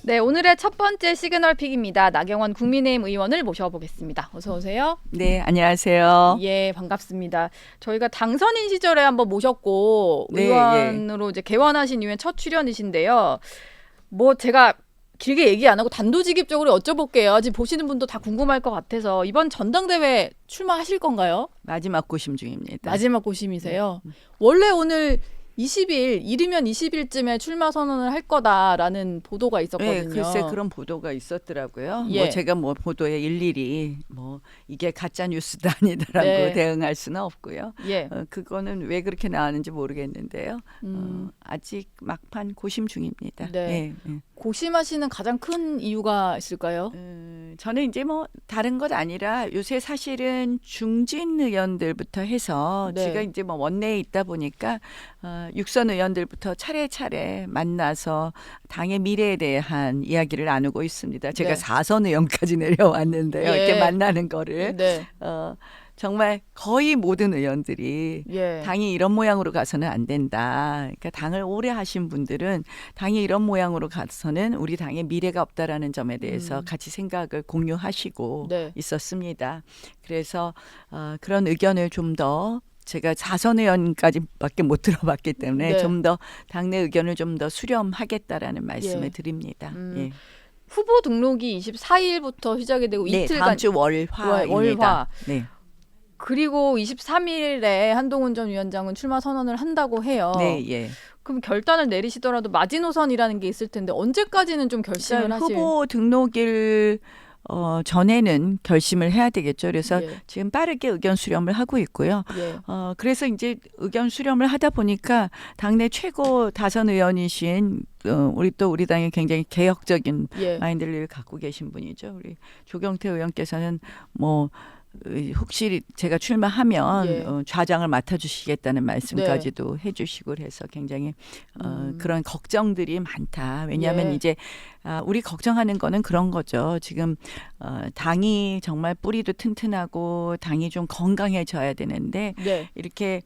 네, 오늘의 첫 번째 시그널 픽입니다. 나경원 국민의힘 의원을 모셔보겠습니다. 어서 오세요. 네, 안녕하세요. 예, 반갑습니다. 저희가 당선인 시절에 한번 모셨고 네, 의원으로 이제 개원하신 이후에 첫 출연이신데요. 뭐 제가 길게 얘기 안 하고 단도직입적으로 여쭤볼게요. 지금 보시는 분도 다 궁금할 것 같아서 이번 전당대회 출마하실 건가요? 마지막 고심 중입니다. 마지막 고심이세요. 원래 오늘 20일, 이르면 20일쯤에 출마 선언을 할 거다라는 보도가 있었거든요. 네, 글쎄 그런 보도가 있었더라고요. 예. 뭐 제가 뭐 보도에 일일이 뭐 이게 가짜 뉴스다 아니다라고 네. 대응할 수는 없고요. 예. 그거는 왜 그렇게 나왔는지 모르겠는데요. 음. 아직 막판 고심 중입니다. 네. 예, 예. 고심하시는 가장 큰 이유가 있을까요? 저는 이제 뭐 다른 것 아니라 요새 사실은 중진 의원들부터 해서 네. 제가 이제 뭐 원내에 있다 보니까 육선 의원들부터 차례차례 만나서 당의 미래에 대한 이야기를 나누고 있습니다. 제가 네. 4선 의원까지 내려왔는데요. 예. 이렇게 만나는 거를 네. 정말 거의 모든 의원들이 예. 당이 이런 모양으로 가서는 안 된다. 그러니까 당을 오래 하신 분들은 당이 이런 모양으로 가서는 우리 당의 미래가 없다라는 점에 대해서 같이 생각을 공유하시고 네. 있었습니다. 그래서 그런 의견을 좀 더 제가 4선 의원까지밖에 못 들어봤기 때문에 네. 좀 더 당내 의견을 좀 더 수렴하겠다라는 말씀을 예. 드립니다. 예. 후보 등록이 24일부터 시작이 되고 네, 이틀간 다음 주 월화입니다. 월화. 네. 그리고 23일에 한동훈 전 위원장은 출마 선언을 한다고 해요. 네, 예. 그럼 결단을 내리시더라도 마지노선이라는 게 있을 텐데 언제까지는 좀 결심을 그러니까 하실? 후보 등록일 전에는 결심을 해야 되겠죠. 그래서 예. 지금 빠르게 의견 수렴을 하고 있고요. 예. 그래서 이제 의견 수렴을 하다 보니까 당내 최고 다선 의원이신 우리 당의 굉장히 개혁적인 예. 마인드를 갖고 계신 분이죠. 우리 조경태 의원께서는 뭐 혹시 제가 출마하면 예. 좌장을 맡아주시겠다는 말씀까지도 해주시고 해서 굉장히 그런 걱정들이 많다. 왜냐하면 예. 이제 우리 걱정하는 거는 그런 거죠. 지금 당이 정말 뿌리도 튼튼하고 당이 좀 건강해져야 되는데 네. 이렇게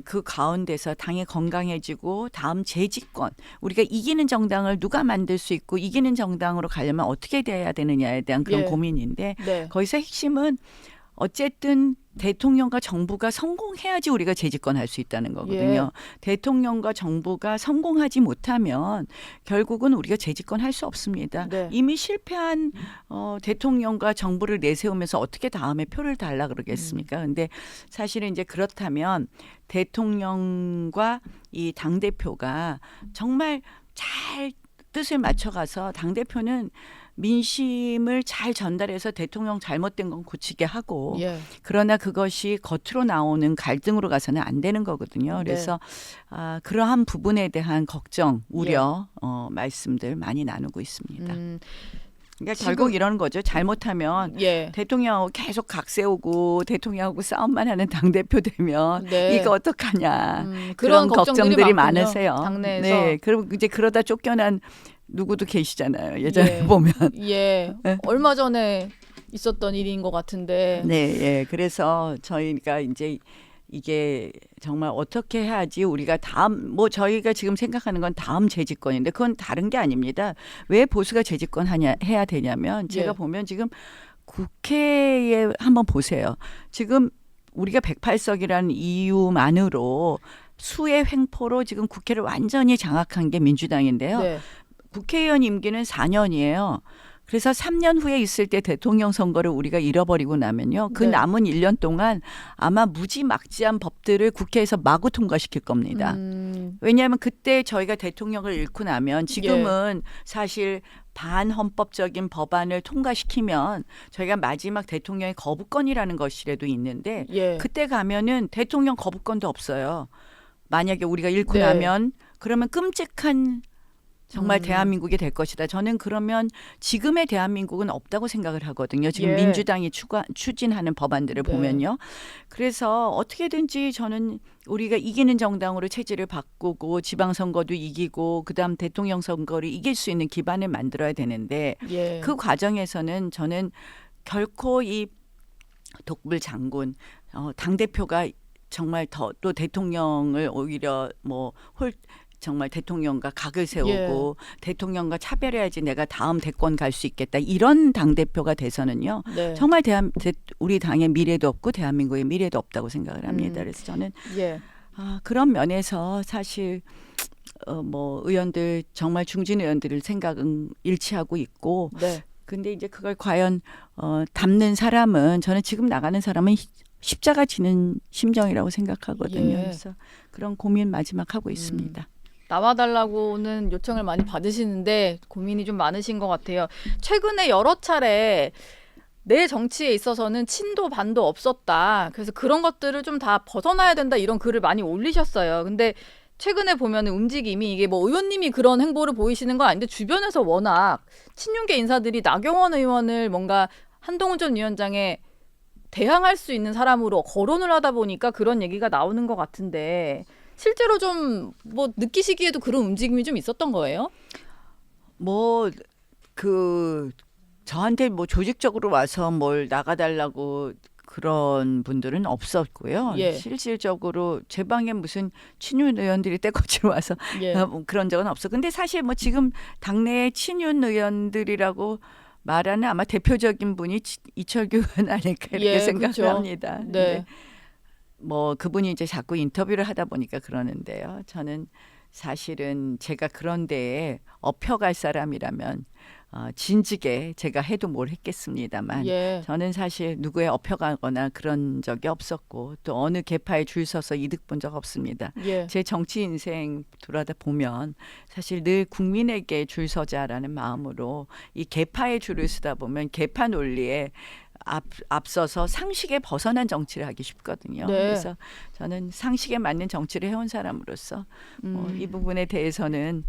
그 가운데서 당이 건강해지고 다음 재집권 우리가 이기는 정당을 누가 만들 수 있고 이기는 정당으로 가려면 어떻게 돼야 되느냐에 대한 그런 예. 고민인데 네. 거기서 핵심은 어쨌든 대통령과 정부가 성공해야지 우리가 재집권할 수 있다는 거거든요. 대통령과 정부가 성공하지 못하면 결국은 우리가 재집권할 수 없습니다. 네. 이미 실패한 대통령과 정부를 내세우면서 어떻게 다음에 표를 달라 그러겠습니까? 근데 사실은 이제 그렇다면 대통령과 이 당대표가 정말 잘 뜻을 맞춰가서 당대표는 민심을 잘 전달해서 대통령 잘못된 건 고치게 하고 예. 그러나 그것이 겉으로 나오는 갈등으로 가서는 안 되는 거거든요. 그래서 그러한 부분에 대한 걱정, 우려 말씀들 많이 나누고 있습니다. 그러니까 지금- 결국 이런 거죠. 잘못하면 예. 대통령하고 계속 각 세우고 대통령하고 싸움만 하는 당대표 되면 네. 이거 어떡하냐. 그런 그런 걱정들이 걱정들이 많군요, 많으세요. 당내에서. 네, 그럼 이제 그러다 쫓겨난 누구도 계시잖아요. 예전에 예. 보면. 예. 네. 얼마 전에 있었던 일인 것 같은데. 네, 예. 그래서 저희가 이제 이게 정말 어떻게 해야지 우리가 다음 뭐 저희가 지금 생각하는 건 다음 재집권인데 그건 다른 게 아닙니다. 왜 보수가 재집권 해야 되냐면 제가 예. 보면 지금 국회에 한번 보세요. 지금 우리가 108석이라는 이유만으로 수의 횡포로 지금 국회를 완전히 장악한 게 민주당인데요. 네. 국회의원 임기는 4년이에요. 그래서 3년 후에 있을 때 대통령 선거를 우리가 잃어버리고 나면요. 그 네. 남은 1년 동안 아마 무지막지한 법들을 국회에서 마구 통과시킬 겁니다. 왜냐하면 그때 저희가 대통령을 잃고 나면 지금은 사실 반헌법적인 법안을 통과시키면 저희가 마지막 대통령의 거부권이라는 것이라도 있는데 예. 그때 가면은 대통령 거부권도 없어요. 만약에 우리가 잃고 네. 나면 그러면 끔찍한 정말 대한민국이 될 것이다. 저는 그러면 지금의 대한민국은 없다고 생각을 하거든요. 지금 예. 민주당이 추진하는 법안들을 네. 보면요. 그래서 어떻게든지 저는 우리가 이기는 정당으로 체질을 바꾸고 지방선거도 이기고 그다음 대통령 선거를 이길 수 있는 기반을 만들어야 되는데 예. 그 과정에서는 저는 결코 이 독불 장군 당대표가 정말 더 또 대통령을 오히려 정말 대통령과 각을 세우고 대통령과 차별해야지 내가 다음 대권 갈 수 있겠다. 이런 당대표가 돼서는요. 네. 정말 우리 당의 미래도 없고 대한민국의 미래도 없다고 생각을 합니다. 그래서 저는 예. 그런 면에서 사실 뭐 의원들 정말 중진 의원들을 생각은 일치하고 있고 네. 근데 이제 그걸 과연 담는 사람은 저는 지금 나가는 사람은 십자가 지는 심정이라고 생각하거든요. 예. 그래서 그런 고민 마지막 하고 있습니다. 나와달라고는 요청을 많이 받으시는데 고민이 좀 많으신 것 같아요. 최근에 여러 차례 내 정치에 있어서는 친도 반도 없었다. 그래서 그런 것들을 좀 다 벗어나야 된다 이런 글을 많이 올리셨어요. 근데 최근에 보면 움직임이 이게 뭐 의원님이 그런 행보를 보이시는 건 아닌데 주변에서 워낙 친윤계 인사들이 나경원 의원을 뭔가 한동훈 전 위원장에 대항할 수 있는 사람으로 거론을 하다 보니까 그런 얘기가 나오는 것 같은데 실제로 좀 뭐 느끼시기에도 그런 움직임이 좀 있었던 거예요? 뭐 저한테 뭐 조직적으로 와서 뭘 나가달라고 그런 분들은 없었고요. 예. 실질적으로 제 방에 무슨 친윤 의원들이 떼거지로 와서 예. 뭐 그런 적은 없어. 근데 사실 뭐 지금 당내에 친윤 의원들이라고 말하는 아마 대표적인 분이 이철규 의원 아닐까 이렇게 예, 생각을 그렇죠. 합니다. 네. 근데 뭐 그분이 이제 자꾸 인터뷰를 하다 보니까 그러는데요. 저는 사실은 제가 그런 데에 업혀갈 사람이라면 진즉에 제가 해도 뭘 했겠습니다만 예. 저는 사실 누구에 업혀가거나 그런 적이 없었고 또 어느 계파에 줄 서서 이득 본 적 없습니다. 예. 제 정치 인생 돌아다 보면 사실 늘 국민에게 줄 서자라는 마음으로 이 계파에 줄을 서다 보면 계파 논리에 앞서서 상식에 벗어난 정치를 하기 쉽거든요. 네. 그래서 저는 상식에 맞는 정치를 해온 사람으로서 이 부분에 대해서는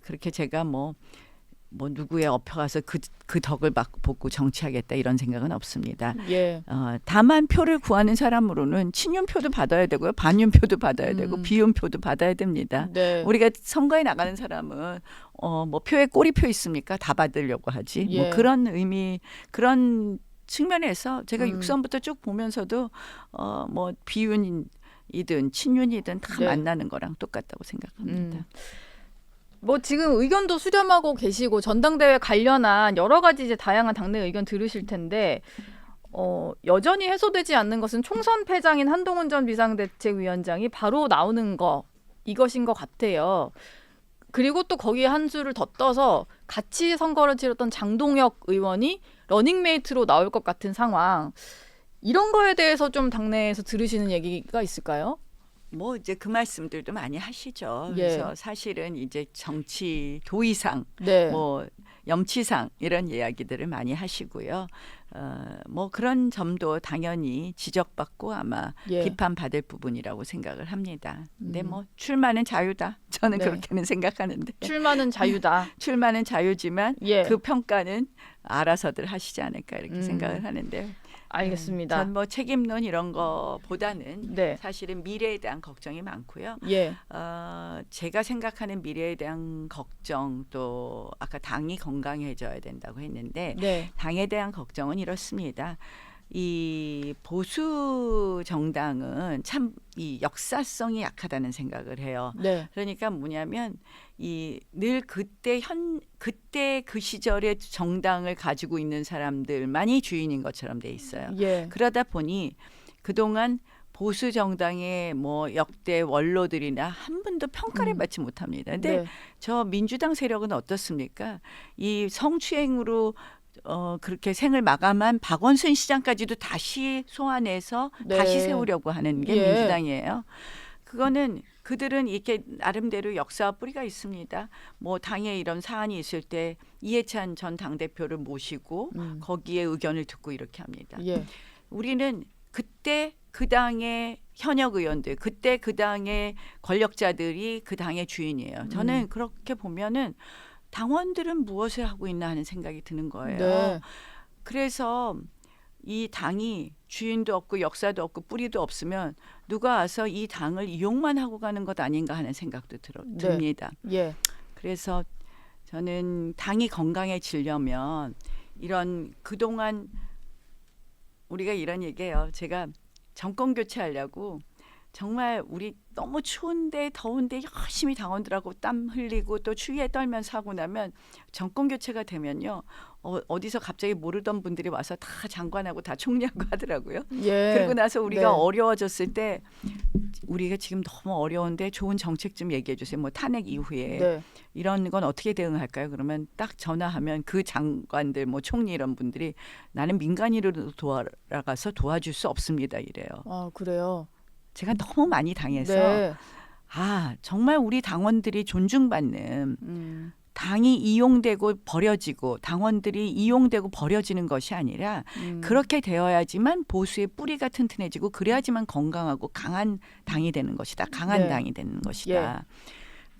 그렇게 제가 뭐 누구에 업혀가서 그 덕을 보고 정치하겠다 이런 생각은 없습니다. 예. 다만 표를 구하는 사람으로는 친윤표도 받아야 되고요. 반윤표도 받아야 되고 비윤표도 받아야 됩니다. 네. 우리가 선거에 나가는 사람은 뭐 표에 꼬리표 있습니까? 다 받으려고 하지. 예. 뭐 그런 의미 그런 측면에서 제가 육선부터 쭉 보면서도 뭐 비윤이든 친윤이든 다 네. 만나는 거랑 똑같다고 생각합니다. 뭐 지금 의견도 수렴하고 계시고 전당대회 관련한 여러 가지 이제 다양한 당내 의견 들으실 텐데 여전히 해소되지 않는 것은 총선 패장인 한동훈 전 비상대책위원장이 바로 나오는 거 이것인 것 같아요. 그리고 또 거기에 한 수를 더 떠서 같이 선거를 치렀던 장동혁 의원이 러닝메이트로 나올 것 같은 상황. 이런 거에 대해서 좀 당내에서 들으시는 얘기가 있을까요? 뭐 이제 그 말씀들도 많이 하시죠. 예. 그래서 사실은 이제 정치 도의상, 네. 뭐 염치상 이런 이야기들을 많이 하시고요. 뭐 그런 점도 당연히 지적받고 아마 예. 비판받을 부분이라고 생각을 합니다. 근데 뭐 출마는 자유다. 저는 네. 그렇게는 생각하는데 출마는 자유다. 출마는 자유지만 예. 그 평가는 알아서들 하시지 않을까 이렇게 생각을 하는데요. 알겠습니다. 전 뭐 책임론 이런 거보다는 네. 사실은 미래에 대한 걱정이 많고요. 예. 제가 생각하는 미래에 대한 걱정 또 아까 당이 건강해져야 된다고 했는데 네. 당에 대한 걱정은 이렇습니다. 이 보수 정당은 참 이 역사성이 약하다는 생각을 해요. 네. 그러니까 뭐냐면 늘 그때 그 시절의 정당을 가지고 있는 사람들만이 주인인 것처럼 돼 있어요. 예. 그러다 보니 그동안 보수 정당의 뭐 역대 원로들이나 한 분도 평가를 받지 못합니다. 근데 네. 저 민주당 세력은 어떻습니까? 이 성추행으로 그렇게 생을 마감한 박원순 시장까지도 다시 소환해서 네. 다시 세우려고 하는 게 예. 민주당이에요. 그거는 그들은 이렇게 나름대로 역사와 뿌리가 있습니다. 뭐 당에 이런 사안이 있을 때 이해찬 전 당대표를 모시고 거기에 의견을 듣고 이렇게 합니다. 예. 우리는 그때 그 당의 현역 의원들, 그때 그 당의 권력자들이 그 당의 주인이에요. 저는 그렇게 보면은 당원들은 무엇을 하고 있나 하는 생각이 드는 거예요. 네. 그래서 이 당이 주인도 없고 역사도 없고 뿌리도 없으면 누가 와서 이 당을 이용만 하고 가는 것 아닌가 하는 생각도 듭니다. 예. 그래서 저는 당이 건강해지려면 이런 그동안 우리가 이런 얘기해요. 제가 정권 교체하려고 정말 우리 너무 추운데 더운데 열심히 당원들하고 땀 흘리고 또 추위에 떨면서 하고 나면 정권 교체가 되면요. 어디서 갑자기 모르던 분들이 와서 다 장관하고 다 총리하고 하더라고요. 예. 그러고 나서 우리가 네. 어려워졌을 때 우리가 지금 너무 어려운데 좋은 정책 좀 얘기해 주세요. 뭐 탄핵 이후에 네. 이런 건 어떻게 대응할까요? 그러면 딱 전화하면 그 장관들 뭐 총리 이런 분들이 나는 민간인으로 돌아가서 도와줄 수 없습니다. 이래요. 아, 그래요. 제가 너무 많이 당해서 네. 정말 우리 당원들이 존중받는 음. 당이 이용되고 버려지고 당원들이 이용되고 버려지는 것이 아니라 그렇게 되어야지만 보수의 뿌리가 튼튼해지고 그래야지만 건강하고 강한 당이 되는 것이다. 강한 네. 당이 되는 것이다.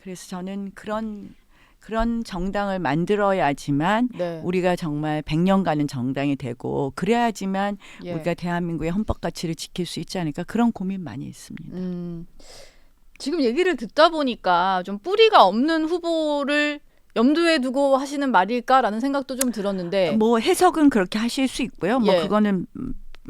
그래서 저는 그런 정당을 만들어야지만 네. 우리가 정말 100년 가는 정당이 되고 그래야지만 예. 우리가 대한민국의 헌법 가치를 지킬 수 있지 않을까 그런 고민 많이 있습니다. 지금 얘기를 듣다 보니까 좀 뿌리가 없는 후보를 염두에 두고 하시는 말일까라는 생각도 좀 들었는데. 뭐 해석은 그렇게 하실 수 있고요. 뭐 예. 그거는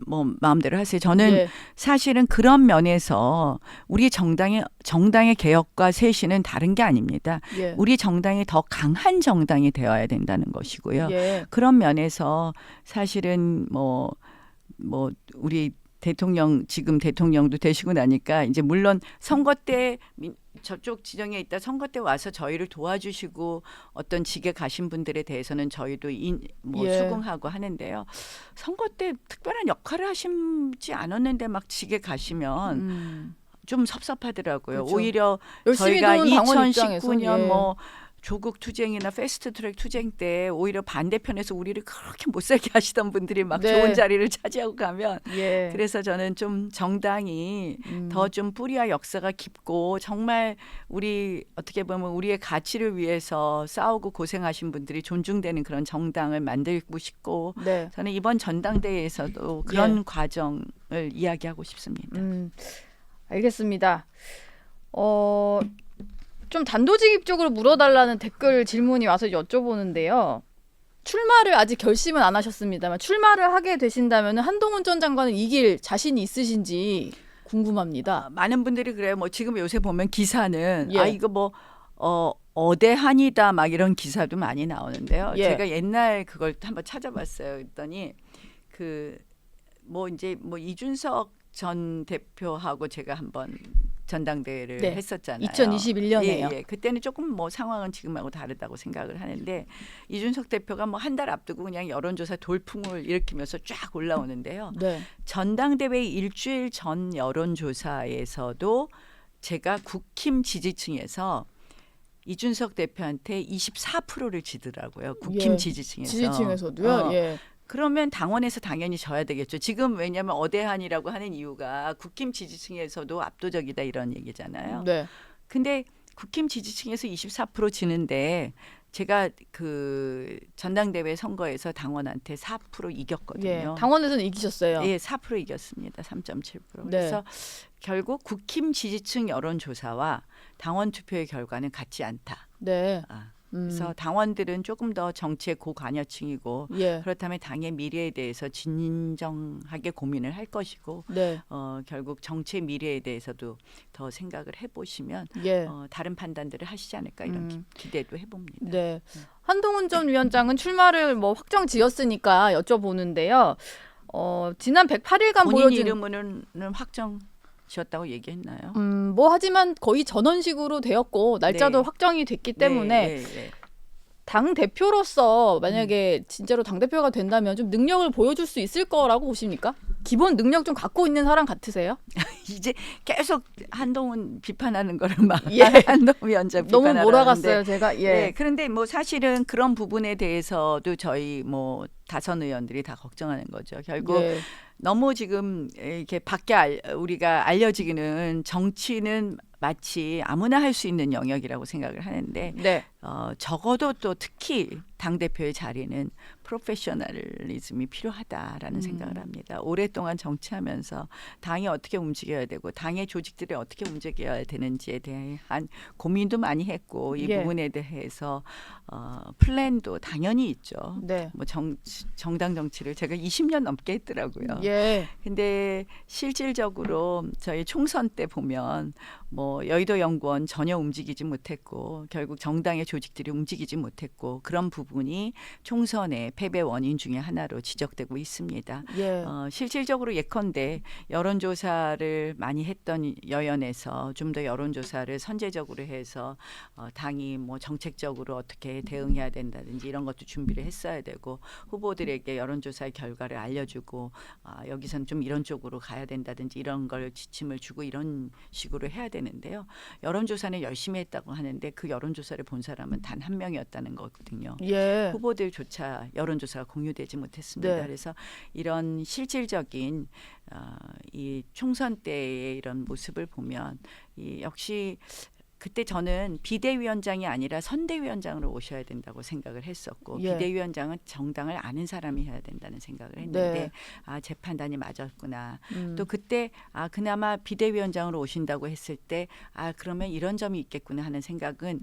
뭐 마음대로 하세요. 저는 예. 사실은 그런 면에서 우리 정당의 개혁과 쇄신은 다른 게 아닙니다. 예. 우리 정당이 더 강한 정당이 되어야 된다는 것이고요. 예. 그런 면에서 사실은 뭐 우리 지금 대통령도 되시고 나니까 이제 물론 선거 때 저쪽 지정에 있다 선거 때 와서 저희를 도와주시고 어떤 직에 가신 분들에 대해서는 저희도 예. 수긍하고 하는데요. 선거 때 특별한 역할을 하시지 않았는데 막 직에 가시면 좀 섭섭하더라고요. 그렇죠. 오히려 열심히 저희가 도운 당원 입장에서 2019년 예. 뭐 조국 투쟁이나 패스트트랙 투쟁 때 오히려 반대편에서 우리를 그렇게 못살게 하시던 분들이 막 네. 좋은 자리를 차지하고 가면 예. 그래서 저는 좀 정당이 더 좀 뿌리와 역사가 깊고 정말 우리 어떻게 보면 우리의 가치를 위해서 싸우고 고생하신 분들이 존중되는 그런 정당을 만들고 싶고 네. 저는 이번 전당대회에서도 그런 과정을 이야기하고 싶습니다. 알겠습니다. 좀 단도직입적으로 물어달라는 댓글 질문이 와서 여쭤보는데요. 출마를 아직 결심은 안 하셨습니다만 출마를 하게 되신다면 한동훈 전 장관을 이길 자신이 있으신지 궁금합니다. 많은 분들이 그래요. 뭐 지금 요새 보면 기사는 예. 이거 뭐 어대한이다 막 이런 기사도 많이 나오는데요. 예. 제가 옛날 그걸 한번 찾아봤어요. 그랬더니 이제 이준석 전 대표하고 제가 한번 전당대회를 네. 했었잖아요. 2021년에요. 예. 그때는 조금 뭐 상황은 지금하고 다르다고 생각을 하는데 이준석 대표가 뭐 한 달 앞두고 그냥 여론조사 돌풍을 일으키면서 쫙 올라오는데요. 네. 전당대회 일주일 전 여론조사에서도 제가 국힘 지지층에서 이준석 대표한테 24%를 지더라고요. 국힘 예. 지지층에서. 지지층에서도요. 예. 그러면 당원에서 당연히 져야 되겠죠. 지금 왜냐하면 어대한이라고 하는 이유가 국힘 지지층에서도 압도적이다 이런 얘기잖아요. 네. 근데 국힘 지지층에서 24% 지는데 제가 그 전당대회 선거에서 당원한테 4% 이겼거든요. 예. 당원에서는 이기셨어요. 예, 4% 이겼습니다. 3.7%. 네. 그래서 결국 국힘 지지층 여론조사와 당원 투표의 결과는 같지 않다. 네. 그래서 당원들은 조금 더 정치의 고관여층이고 예. 그렇다면 당의 미래에 대해서 진정하게 고민을 할 것이고 네. 결국 정치의 미래에 대해서도 더 생각을 해보시면 예. 다른 판단들을 하시지 않을까 이런 기대도 해봅니다. 네. 한동훈 전 위원장은 출마를 뭐 확정 지었으니까 여쭤보는데요. 지난 108일간 본인 보여준 이름은 확정 지었다고 얘기했나요? 뭐 하지만 거의 전원식으로 되었고 날짜도 네. 확정이 됐기 때문에 네. 당 대표로서 만약에 진짜로 당 대표가 된다면 좀 능력을 보여줄 수 있을 거라고 보십니까? 기본 능력 좀 갖고 있는 사람 같으세요? 이제 계속 한동훈 비판하는 거를 막 예. 한동훈 위원장 너무 비판하는데 몰아갔어요, 제가. 예. 네, 그런데 뭐 사실은 그런 부분에 대해서도 저희 뭐 다선 의원들이 다 걱정하는 거죠. 결국 예. 너무 지금 이렇게 우리가 알려지기는 정치는 마치 아무나 할 수 있는 영역이라고 생각을 하는데 네. 적어도 또 특히 당 대표의 자리는 프로페셔널리즘이 필요하다라는 생각을 합니다. 오랫동안 정치하면서 당이 어떻게 움직여야 되고 당의 조직들이 어떻게 움직여야 되는지에 대한 고민도 많이 했고 이 예. 부분에 대해서 플랜도 당연히 있죠. 네. 뭐 정당 정치를 제가 20년 넘게 했더라고요. 예. 근데 실질적으로 저희 총선 때 보면 뭐 여의도 연구원 전혀 움직이지 못했고 결국 정당의 조직들이 움직이지 못했고 그런 부분이 총선의 패배 원인 중에 하나로 지적되고 있습니다. 예. 실질적으로 예컨대 여론조사를 많이 했던 여연에서 좀 더 여론조사를 선제적으로 해서 당이 뭐 정책적으로 어떻게 대응해야 된다든지 이런 것도 준비를 했어야 되고 후보들에게 여론조사의 결과를 알려주고 여기선 좀 이런 쪽으로 가야 된다든지 이런 걸 지침을 주고 이런 식으로 해야 되는데요. 여론조사는 열심히 했다고 하는데 그 여론조사를 본 사람은 단 한 명이었다는 거거든요. 예. 후보들조차 여론조사가 공유되지 못했습니다. 네. 그래서 이런 실질적인 이 총선 때의 이런 모습을 보면 역시 그때 저는 비대위원장이 아니라 선대위원장으로 오셔야 된다고 생각을 했었고 예. 비대위원장은 정당을 아는 사람이 해야 된다는 생각을 했는데 네. 제 판단이 맞았구나. 또 그때 그나마 비대위원장으로 오신다고 했을 때 그러면 이런 점이 있겠구나 하는 생각은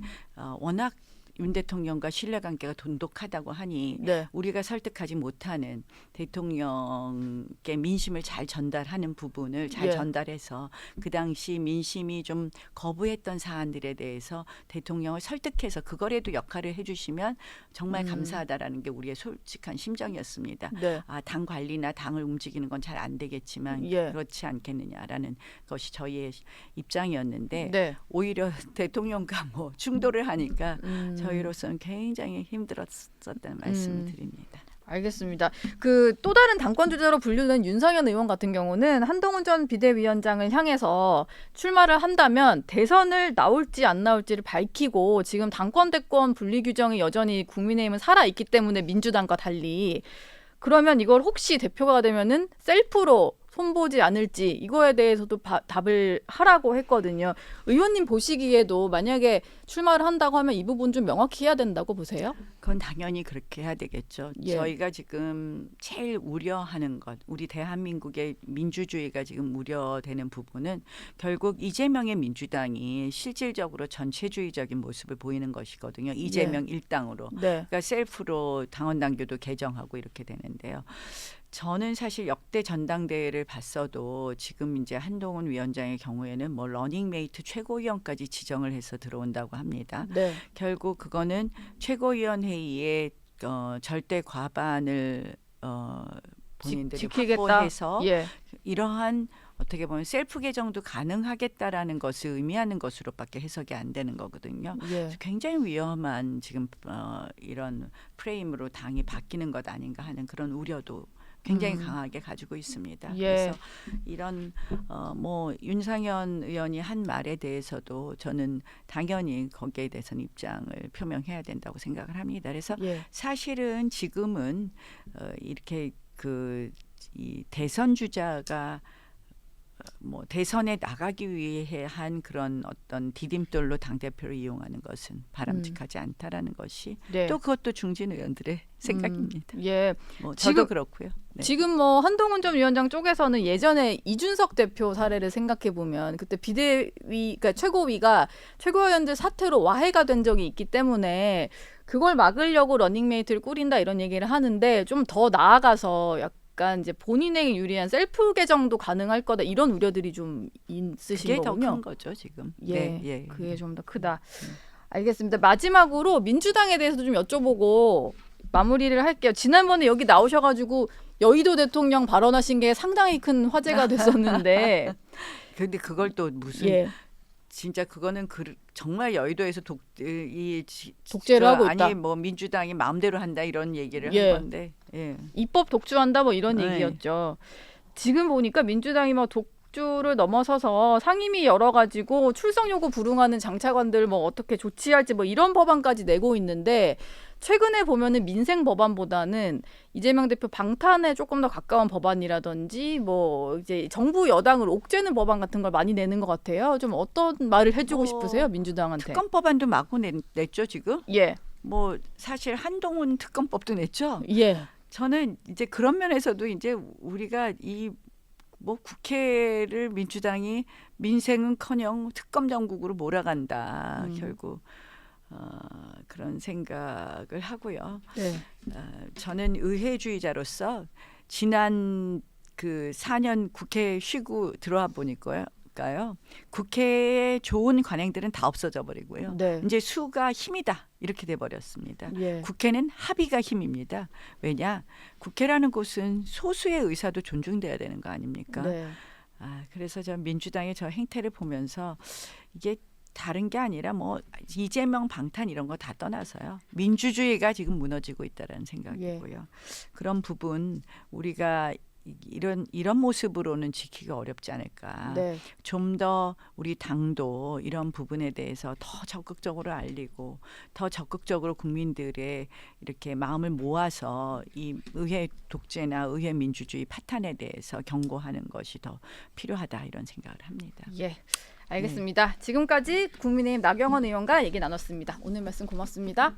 워낙 윤 대통령과 신뢰관계가 돈독하다고 하니 네. 우리가 설득하지 못하는 대통령께 민심을 잘 전달하는 부분을 잘 예. 전달해서 그 당시 민심이 좀 거부했던 사안들에 대해서 대통령을 설득해서 그거라도 역할을 해주시면 정말 감사하다라는 게 우리의 솔직한 심정이었습니다. 네. 당 관리나 당을 움직이는 건 잘 안 되겠지만 예. 그렇지 않겠느냐라는 것이 저희의 입장이었는데 네. 오히려 대통령과 뭐 충돌을 하니까 저희로서는 굉장히 힘들었었다는 말씀을 드립니다. 알겠습니다. 그 또 다른 당권 주자로 분류된 윤상현 의원 같은 경우는 한동훈 전 비대위원장을 향해서 출마를 한다면 대선을 나올지 안 나올지를 밝히고 지금 당권 대권 분리 규정이 여전히 국민의힘은 살아 있기 때문에 민주당과 달리 그러면 이걸 혹시 대표가 되면은 셀프로 손보지 않을지 이거에 대해서도 답을 하라고 했거든요. 의원님 보시기에도 만약에 출마를 한다고 하면 이 부분 좀 명확히 해야 된다고 보세요? 그건 당연히 그렇게 해야 되겠죠. 예. 저희가 지금 제일 우려하는 것, 우리 대한민국의 민주주의가 지금 우려되는 부분은 결국 이재명의 민주당이 실질적으로 전체주의적인 모습을 보이는 것이거든요. 이재명 일당으로. 네. 그러니까 셀프로 당원 당규도 개정하고 이렇게 되는데요. 저는 사실 역대 전당대회를 봤어도 지금 이제 한동훈 위원장의 경우에는 뭐 러닝메이트 최고위원까지 지정을 해서 들어온다고 합니다. 네. 결국 그거는 최고위원회의의 절대 과반을 본인들이 지키겠다. 확보해서 예. 이러한 어떻게 보면 셀프 개정도 가능하겠다라는 것을 의미하는 것으로밖에 해석이 안 되는 거거든요. 예. 굉장히 위험한 지금 이런 프레임으로 당이 바뀌는 것 아닌가 하는 그런 우려도 굉장히 강하게 가지고 있습니다. 예. 그래서 이런 뭐 윤상현 의원이 한 말에 대해서도 저는 당연히 거기에 대해서는 입장을 표명해야 된다고 생각을 합니다. 그래서 예. 사실은 지금은 이렇게 이 대선 주자가 뭐 대선에 나가기 위해 한 그런 어떤 디딤돌로 당 대표를 이용하는 것은 바람직하지 않다라는 것이 네. 또 그것도 중진 의원들의 생각입니다. 예. 뭐 지금- 저도 그렇고요. 네. 지금 뭐 한동훈 전 위원장 쪽에서는 예전에 이준석 대표 사례를 생각해 보면 그때 그러니까 최고위가 최고위원들 사퇴로 와해가 된 적이 있기 때문에 그걸 막으려고 러닝메이트를 꾸린다 이런 얘기를 하는데 좀 더 나아가서 약간 이제 본인에게 유리한 셀프 개정도 가능할 거다 이런 우려들이 좀 있으신 그게 더 거군요. 큰 거죠 지금. 예, 네, 예. 그게 좀 더 크다. 알겠습니다. 마지막으로 민주당에 대해서도 좀 여쭤보고 마무리를 할게요. 지난번에 여기 나오셔가지고 여의도 대통령 발언하신 게 상당히 큰 화제가 됐었는데, 근데 그걸 또 무슨 예, 진짜 그거는 정말 여의도에서 독재를 하고 있다. 아니 뭐 민주당이 마음대로 한다 이런 얘기를 예. 한 건데. 예. 입법 독주한다 뭐 이런 네. 얘기였죠. 지금 보니까 민주당이 뭐 독주를 넘어서서 상임위 열어가지고 출석 요구 불응하는 장차관들 뭐 어떻게 조치할지 뭐 이런 법안까지 내고 있는데 최근에 보면은 민생 법안보다는 이재명 대표 방탄에 조금 더 가까운 법안이라든지 뭐 이제 정부 여당을 옥죄는 법안 같은 걸 많이 내는 것 같아요. 좀 어떤 말을 해주고 싶으세요 민주당한테? 특검 법안도 마구 냈죠 지금. 예, 뭐 사실 한동훈 특검법도 냈죠. 예. 저는 이제 그런 면에서도 이제 우리가 이 뭐 국회를 민주당이 민생은커녕 특검 정국으로 몰아간다 결국 그런 생각을 하고요. 네. 저는 의회주의자로서 지난 그 4년 국회 쉬고 들어와 보니까요. 국회에 좋은 관행들은 다 없어져 버리고요. 네. 이제 수가 힘이다 이렇게 돼 버렸습니다. 예. 국회는 합의가 힘입니다. 왜냐? 국회라는 곳은 소수의 의사도 존중돼야 되는 거 아닙니까? 네. 그래서 저 민주당의 저 행태를 보면서 이게 다른 게 아니라 뭐 이재명 방탄 이런 거 다 떠나서요. 민주주의가 지금 무너지고 있다라는 생각이고요. 그런 부분 우리가 이런 모습으로는 지키기가 어렵지 않을까. 네. 좀 더 우리 당도 이런 부분에 대해서 더 적극적으로 알리고 더 적극적으로 국민들의 이렇게 마음을 모아서 이 의회 독재나 의회 민주주의 파탄에 대해서 경고하는 것이 더 필요하다 이런 생각을 합니다. 예. 알겠습니다. 지금까지 국민의힘 나경원 의원과 얘기 나눴습니다. 오늘 말씀 고맙습니다.